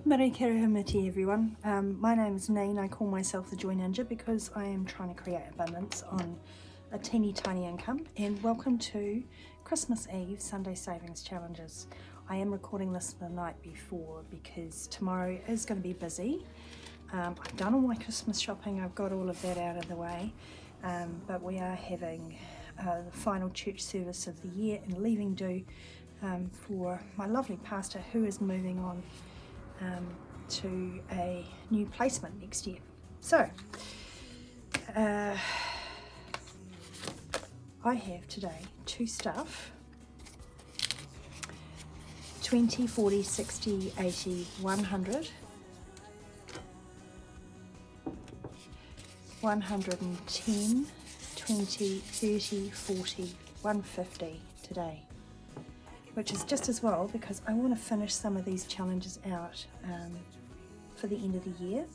Marikirihimiti everyone. My name is Neen. I call myself the Joy Ninja because I am trying to create abundance on a teeny tiny income, and welcome to Christmas Eve Sunday Savings Challenges. I am recording this the night before because tomorrow is going to be busy. I've done all my Christmas shopping, I've got all of that out of the way, but we are having the final church service of the year and leaving do for my lovely pastor who is moving on to a new placement next year. So I have today to stuff 20, 40, 60, 80, 100, 110, 20, 30, 40, 150 today, which is just as well because I want to finish some of these challenges out for the end of the year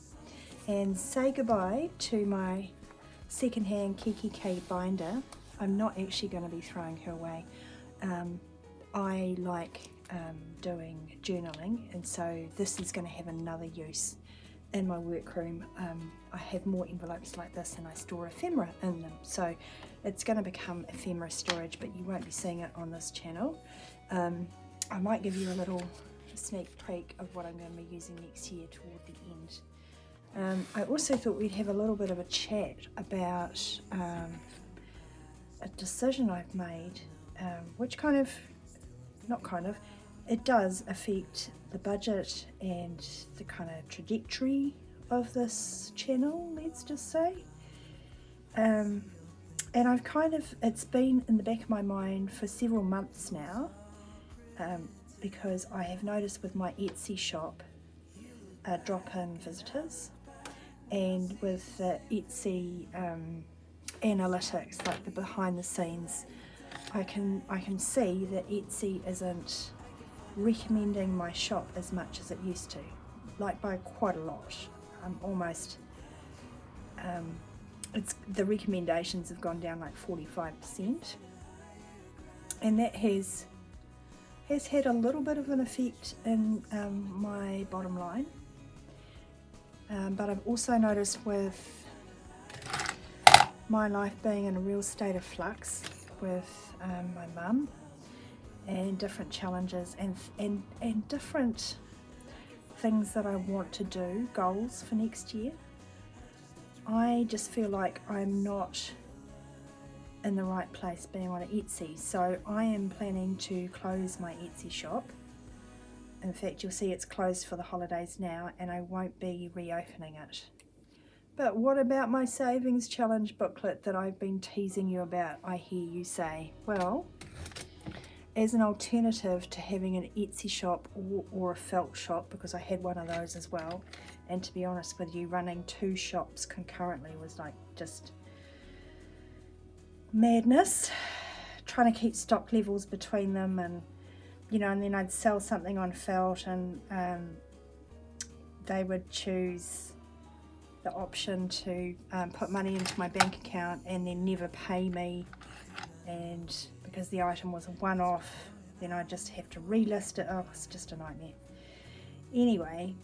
and say goodbye to my secondhand Kiki K binder. I'm not actually going to be throwing her away. I like doing journaling, and so this is going to have another use in my workroom. I have more envelopes like this and I store ephemera in them, so it's going to become ephemera storage, but you won't be seeing it on this channel. I might give you a little sneak peek of what I'm going to be using next year toward the end. I also thought we'd have a little bit of a chat about a decision I've made, which it does affect the budget and the kind of trajectory of this channel, let's just say. And it's been in the back of my mind for several months now, because I have noticed with my Etsy shop drop-in visitors, and with the Etsy analytics, like the behind the scenes, I can see that Etsy isn't recommending my shop as much as it used to, like by quite a lot. The recommendations have gone down like 45%, and that has had a little bit of an effect in my bottom line. But I've also noticed with my life being in a real state of flux with my mum and different challenges and different things that I want to do, goals for next year, I just feel like I'm not in the right place being on Etsy. So I am planning to close my Etsy shop. In fact, you'll see it's closed for the holidays now, and I won't be reopening it. But what about my savings challenge booklet that I've been teasing you about, I hear you say? Well, as an alternative to having an Etsy shop or a felt shop, because I had one of those as well, and to be honest with you, running two shops concurrently was like just madness, trying to keep stock levels between them, and and then I'd sell something on felt, and they would choose the option to put money into my bank account and then never pay me, and because the item was a one-off, then I just have to relist it. Oh, it's just a nightmare. Anyway,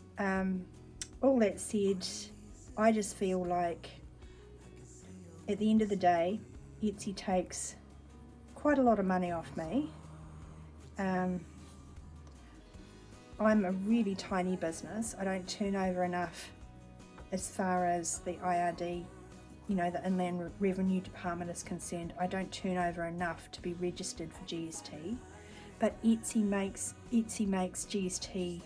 all that said, I just feel like at the end of the day, Etsy takes quite a lot of money off me. I'm a really tiny business. I don't turn over enough as far as the IRD, the Inland Revenue Department is concerned. I don't turn over enough to be registered for GST, but Etsy makes GST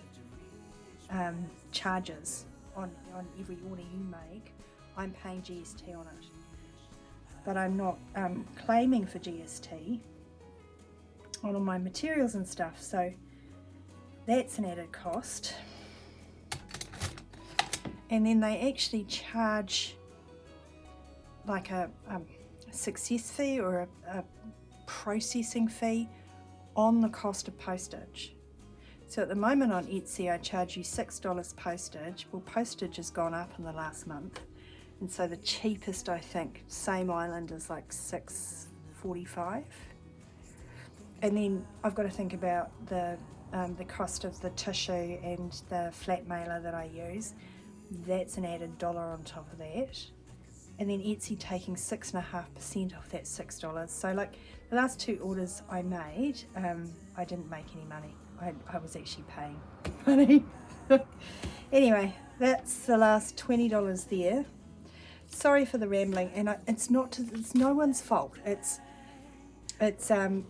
charges on every order you make. I'm paying GST on it, but I'm not claiming for GST on all my materials and stuff, so that's an added cost. And then they actually charge like a success fee or a processing fee on the cost of postage. So at the moment on Etsy I charge you $6 postage. Well, postage has gone up in the last month, and so the cheapest, I think, same island is like $6.45. And then I've got to think about the the cost of the tissue and the flat mailer that I use, that's an added $1 on top of that. And then Etsy taking 6.5% off that $6. So like the last 2 orders I made, I didn't make any money. I was actually paying money. Anyway, that's the last $20 there. Sorry for the rambling, and it's no one's fault. It's the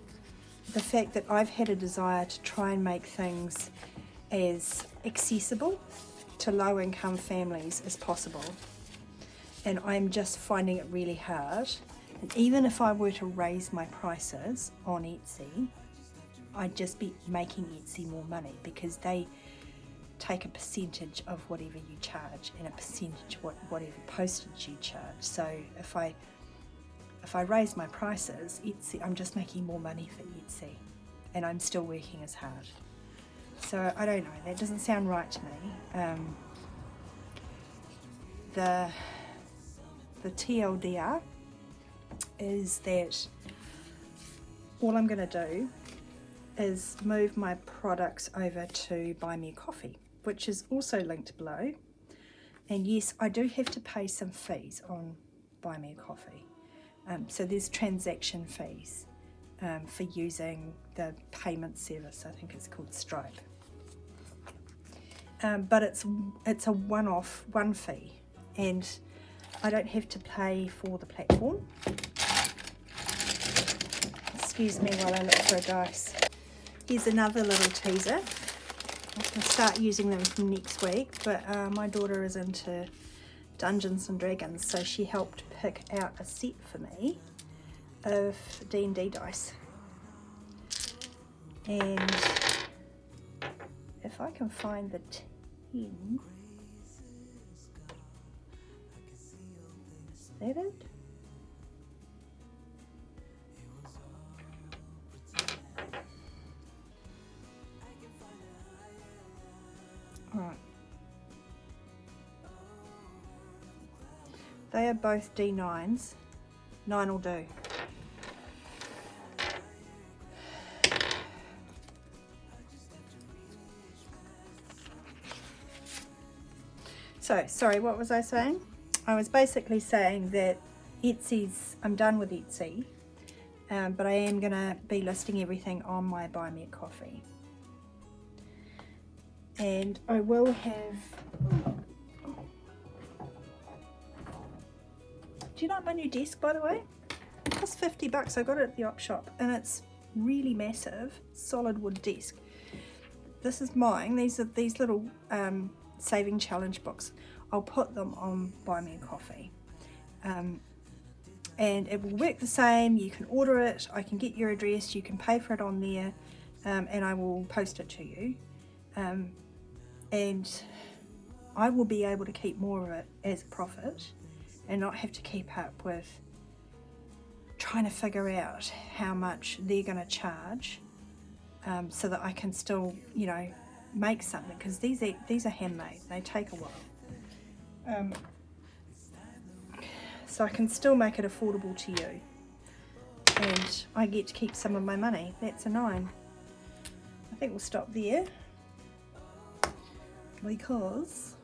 fact that I've had a desire to try and make things as accessible to low-income families as possible, and I'm just finding it really hard. And even if I were to raise my prices on Etsy, I'd just be making Etsy more money, because they take a percentage of whatever you charge and a percentage of whatever postage you charge. So if I raise my prices, Etsy, I'm just making more money for Etsy, and I'm still working as hard. So I don't know, that doesn't sound right to me. The TLDR is that all I'm going to do is move my products over to Buy Me a Coffee, which is also linked below. And yes, I do have to pay some fees on Buy Me a Coffee. So there's transaction fees for using the payment service. I think it's called Stripe. But it's a one fee, and I don't have to pay for the platform. Excuse me while I look for a dice. Here's another little teaser. I can start using them from next week, but my daughter is into Dungeons and Dragons, so she helped pick out a set for me of D&D dice. And if I can find the 10, is that it? Alright. They are both D9s. 9 will do. So, sorry, what was I saying? I was basically saying that I'm done with Etsy, but I am going to be listing everything on my Buy Me a Coffee. And I will have... Do you like my new desk, by the way? It cost $50. I got it at the op shop, and it's really massive, solid wood desk. This is mine. These are these little saving challenge books. I'll put them on Buy Me a Coffee, and it will work the same. You can order it. I can get your address. You can pay for it on there, and I will post it to you. And I will be able to keep more of it as a profit, and not have to keep up with trying to figure out how much they're going to charge, so that I can still, you know, make something, because these are handmade. They take a while, so I can still make it affordable to you, and I get to keep some of my money. That's a 9. I think we'll stop there, because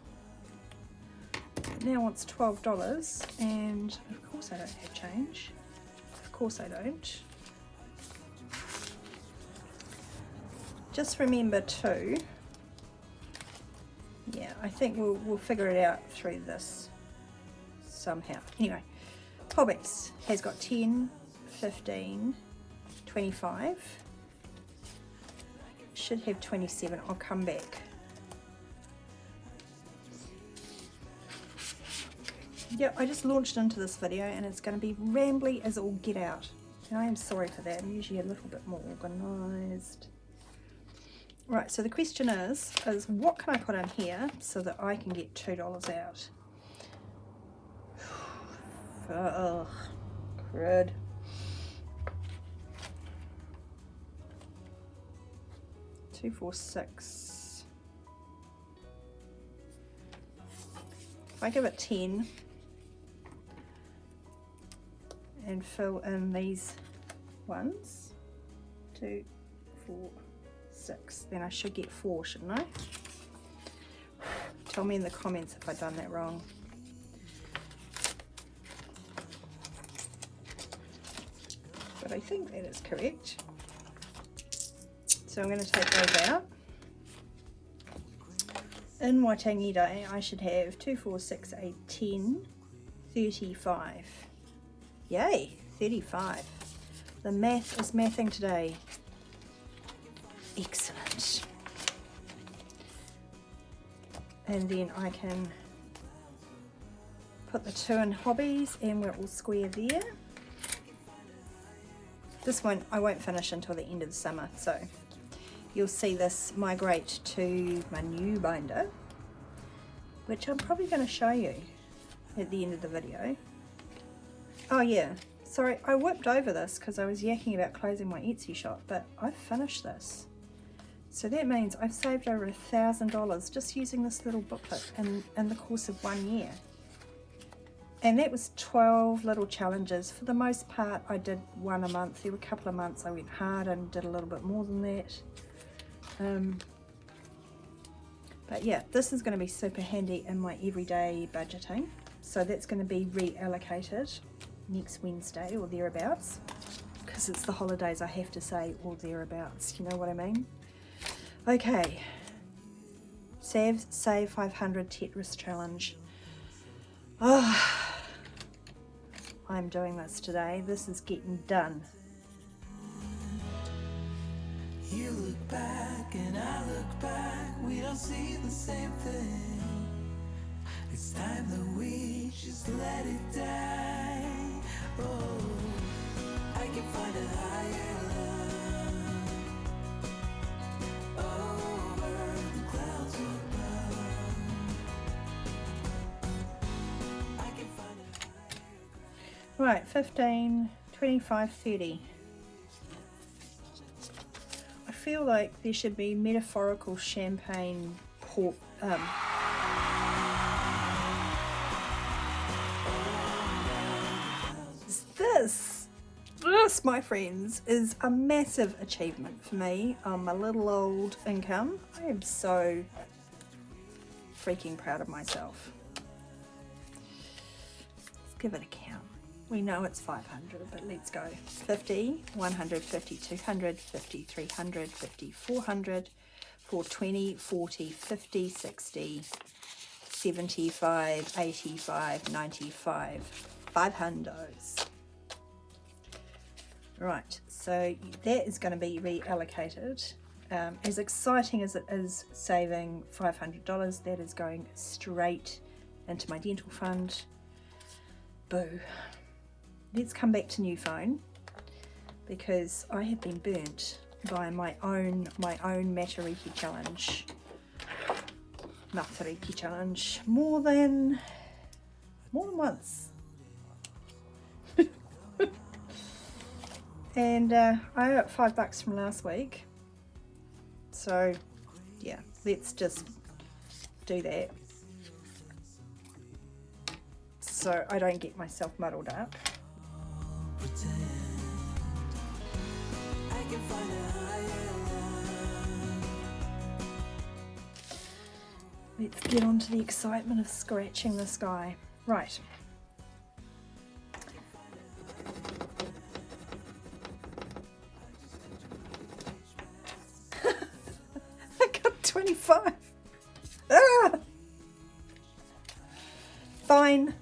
it now wants $12, and of course I don't have change. Of course I don't. Just remember too, yeah, I think we'll figure it out through this somehow. Anyway, Hobbies has got 10, 15, 25. Should have 27. I'll come back. Yeah, I just launched into this video, and it's going to be rambly as all get out. And I am sorry for that. I'm usually a little bit more organised. Right, so the question is what can I put in here so that I can get $2 out? Ugh, crud. $2, $4, $6. If I give it 10 and fill in these ones, 2, 4, 6. Then I should get 4, shouldn't I? Tell me in the comments if I've done that wrong. But I think that is correct. So I'm going to take those out. In Waitangi Day, I should have 2, 4, 6, 8, 10, 35. Yay, 35. The math is mathing today. Excellent. And then I can put the 2 in hobbies and we're all square there. This one I won't finish until the end of the summer, so you'll see this migrate to my new binder, which I'm probably going to show you at the end of the video. Oh yeah, sorry, I whipped over this because I was yakking about closing my Etsy shop, but I've finished this. So that means I've saved over $1,000 just using this little booklet in the course of 1 year. And that was 12 little challenges. For the most part, I did one a month. There were a couple of months I went hard and did a little bit more than that. But yeah, this is going to be super handy in my everyday budgeting. So that's going to be reallocated next Wednesday or thereabouts. Because it's the holidays, I have to say or thereabouts. You know what I mean? Okay. Save 500 Tetris challenge. Oh, I'm doing this today. This is getting done. You look back and I look back, we don't see the same thing. It's time that we just let it die. Oh, I can find a higher love over the clouds above. I can find a higher. Right, 15, 25, 30. I feel like there should be metaphorical champagne port. This, my friends, is a massive achievement for me on my little old income. I am so freaking proud of myself. Let's give it a count. We know it's 500, but let's go. 50, 100, 50, 200, 50, 300, 50, 400, 420, 40, 50, 60, 75, 85, 95, 500. Right, so that is going to be reallocated. As exciting as it is saving $500, that is going straight into my dental fund. Boo. Let's come back to new phone, because I have been burnt by my own Matariki challenge. Matariki challenge more than once. And I owe it $5 from last week. So yeah, let's just do that so I don't get myself muddled up. Let's get on to the excitement of scratching this guy. Right. I got 25. Ah! Fine.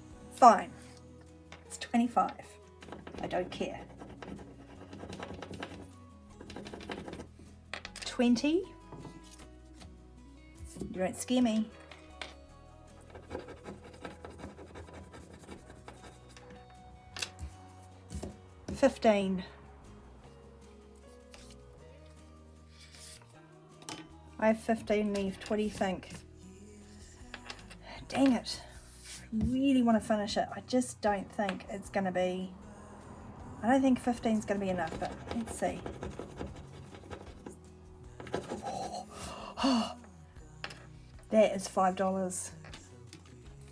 It's 25. I don't care. 20. You don't scare me. 15. I have 15 left. What do you think? Dang it. I really want to finish it. I just don't think it's going to be... I don't think 15 is going to be enough, but let's see. Oh, that is $5.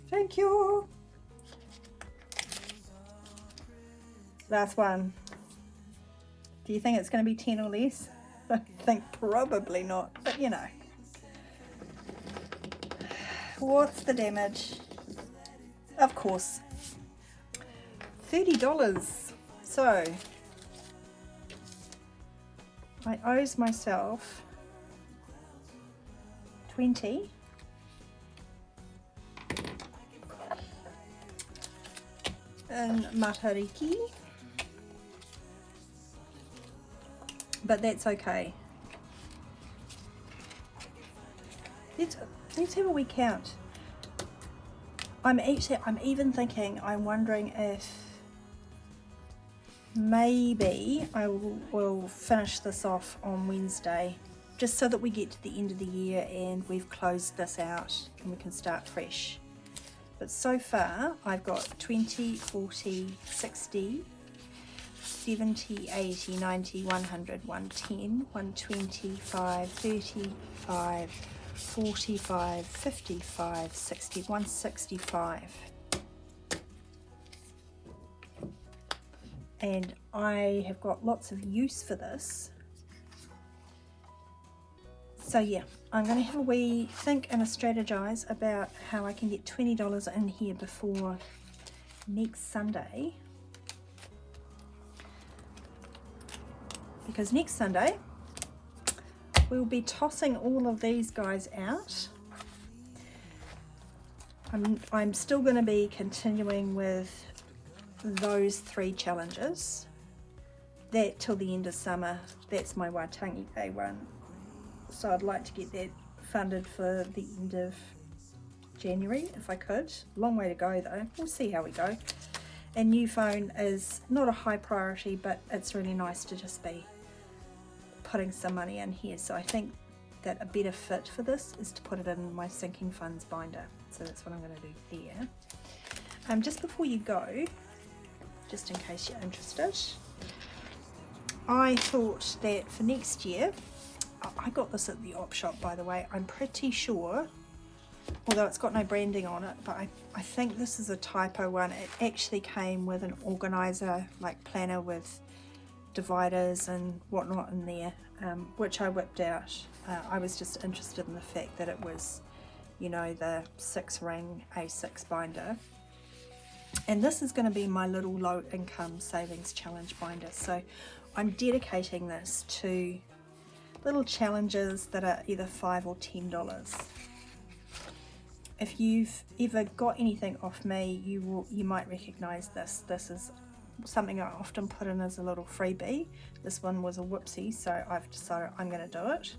Thank you. Last one. Do you think it's going to be 10 or less? I think probably not, but you know. What's the damage? Of course, $30. So I owes myself 20. And Matariki, but that's okay. Let's have a wee count. I'm even thinking, I'm wondering if maybe I will finish this off on Wednesday, just so that we get to the end of the year and we've closed this out and we can start fresh. But so far I've got 20, 40, 60, 70, 80, 90, 100, 110, 125, 35, 45, 55, 60, 165. And I have got lots of use for this. So yeah, I'm going to have a wee think and a strategize about how I can get $20 in here before next Sunday. Because next Sunday, we'll be tossing all of these guys out. I'm still going to be continuing with those 3 challenges. That till the end of summer, that's my Waitangi Day one. So I'd like to get that funded for the end of January if I could. Long way to go though, we'll see how we go. And new phone is not a high priority, but it's really nice to just be putting some money in here. So I think that a better fit for this is to put it in my sinking funds binder. So that's what I'm going to do there. Just before you go, just in case you're interested, I thought that for next year, I got this at the op shop by the way, I'm pretty sure, although it's got no branding on it, but I think this is a typo one. It actually came with an organizer, like planner with dividers and whatnot in there, which I whipped out. I was just interested in the fact that it was, you know, the 6-ring A6 binder. And this is going to be my little low income savings challenge binder. So I'm dedicating this to little challenges that are either $5 or $10. If you've ever got anything off me, you might recognize this. This is something I often put in as a little freebie. This one was a whoopsie, so I've decided I'm going to do it.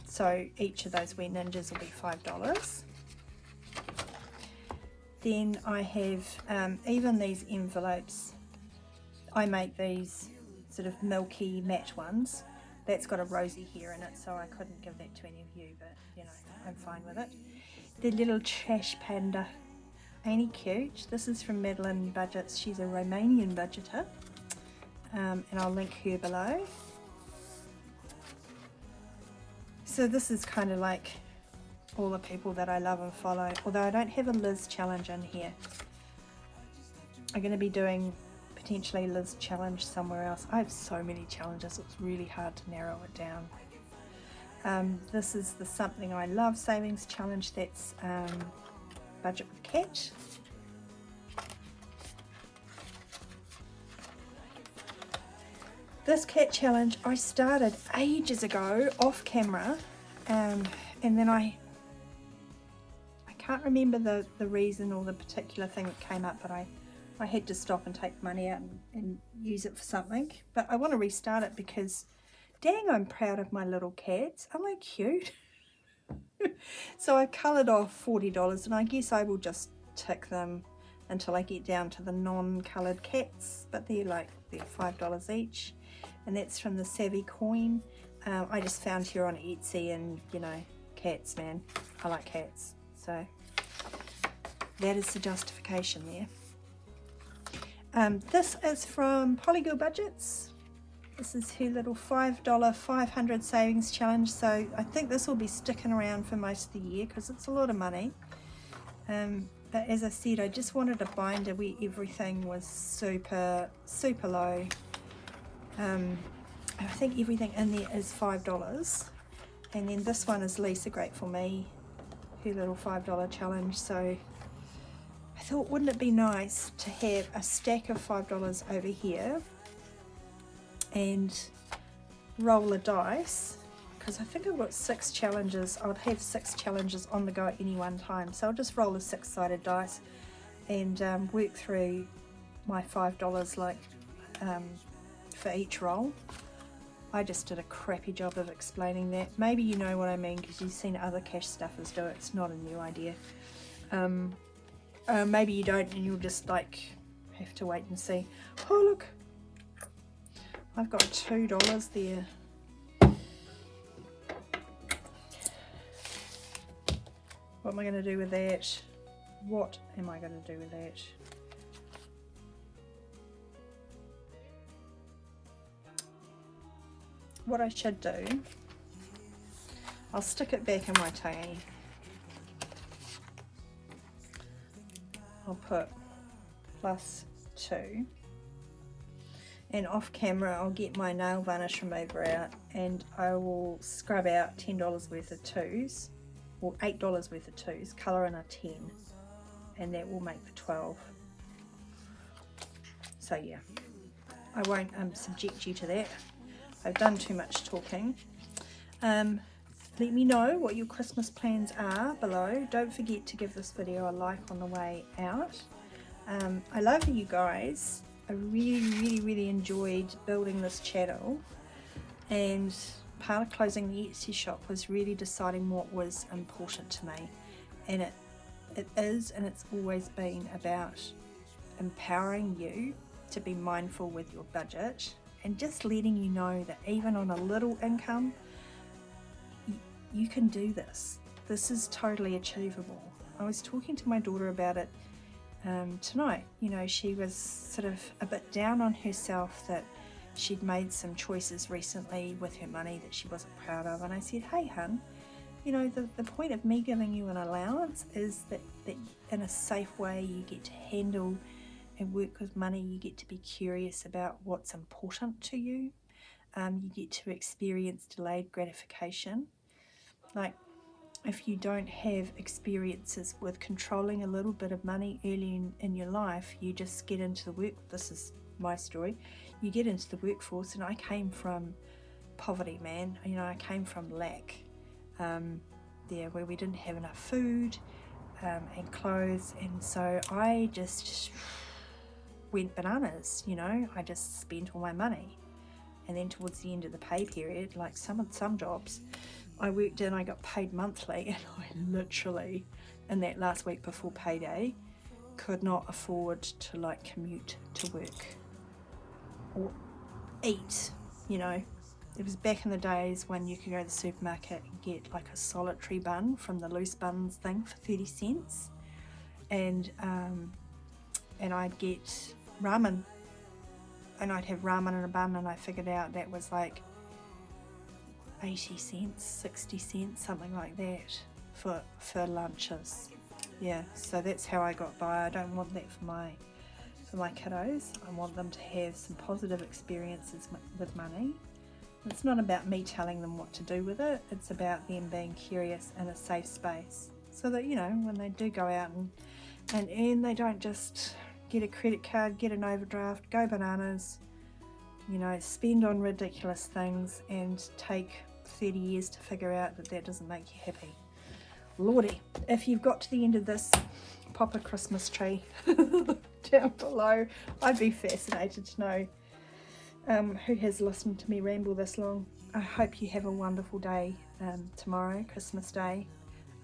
So each of those wee ninjas will be $5. Then I have even these envelopes. I make these sort of milky matte ones. That's got a rosy hair in it, so I couldn't give that to any of you, but you know, I'm fine with it. The little trash panda. Ain't he cute? This is from Madeline Budgets. She's a Romanian budgeter. And I'll link her below. So this is kind of like all the people that I love and follow, although I don't have a Liz challenge in here. I'm going to be doing potentially Liz challenge somewhere else. I have so many challenges, it's really hard to narrow it down. This is the Something I Love savings challenge. That's Budget with Cat. This cat challenge I started ages ago off camera, and then I can't remember the reason or the particular thing that came up, but I had to stop and take money out and use it for something. But I want to restart it because dang, I'm proud of my little cats. Aren't they cute? So I coloured off $40, and I guess I will just tick them until I get down to the non-coloured cats, but they're $5 each, and that's from the Savvy Coin. I just found her on Etsy, and you know, cats, man, I like cats, so that is the justification there. This is from Polygirl Budgets. This is her little $5 500 savings challenge, so I think this will be sticking around for most of the year because it's a lot of money. But as I said, I just wanted a binder where everything was super low. I think everything in there is $5. And then this one is Lisa Grateful Me, her little $5 challenge. So I thought, wouldn't it be nice to have a stack of $5 over here and roll a dice, because I think I've got 6 challenges. I would have 6 challenges on the go at any one time. So I'll just roll a 6-sided dice and work through my $5 like for each roll. I just did a crappy job of explaining that. Maybe you know what I mean because you've seen other cash stuffers do it. It's not a new idea. Maybe you don't, and you'll just like have to wait and see. Oh look, I've got $2 there. What am I going to do with that? What am I going to do with that? What I should do, I'll stick it back in Waitangi. I'll put +2, and off camera I'll get my nail varnish remover out and I will scrub out $10 worth of 2s, or $8 worth of 2s, colour in a 10, and that will make the 12. So yeah, I won't subject you to that. I've done too much talking. Let me know what your Christmas plans are below. Don't forget to give this video a like on the way out. I love you guys. I really enjoyed building this channel, and part of closing the Etsy shop was really deciding what was important to me, and it is and it's always been about empowering you to be mindful with your budget, and just letting you know that even on a little income, you can do this. This is totally achievable. I was talking to my daughter about it tonight. You know, she was sort of a bit down on herself that she'd made some choices recently with her money that she wasn't proud of, and I said, hey hun, you know, the point of me giving you an allowance is that in a safe way you get to handle and work with money. You get to be curious about what's important to you. You get to experience delayed gratification. Like, if you don't have experiences with controlling a little bit of money early in your life, you just get into the work. This is my story. You get into the workforce, and I came from poverty, man. You know, I came from lack. There, where we didn't have enough food and clothes, and so I just went bananas. You know, I just spent all my money, and then towards the end of the pay period, like some jobs, I worked in, I got paid monthly, and I literally, in that last week before payday, could not afford to like commute to work or eat. You know, it was back in the days when you could go to the supermarket and get like a solitary bun from the loose buns thing for 30 cents, and I'd get ramen, and I'd have ramen in a bun, and I figured out that was like 80 cents, 60 cents, something like that for lunches. Yeah, so that's how I got by. I don't want that for my kiddos. I want them to have some positive experiences with money. It's not about me telling them what to do with it. It's about them being curious in a safe space, so that, you know, when they do go out and earn, they don't just get a credit card, get an overdraft, go bananas, you know, spend on ridiculous things and take 30 years to figure out that doesn't make you happy. Lordy, if you've got to the end of this, pop a Christmas tree down below. I'd be fascinated to know who has listened to me ramble this long. I hope you have a wonderful day tomorrow, Christmas Day.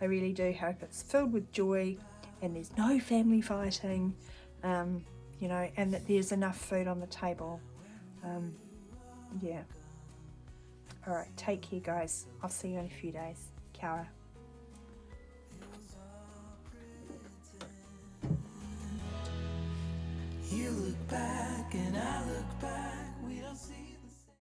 I really do hope it's filled with joy and there's no family fighting, you know, and that there's enough food on the table. Yeah. Alright, take care guys. I'll see you in a few days. Kia ora. You look back and I look back, we don't see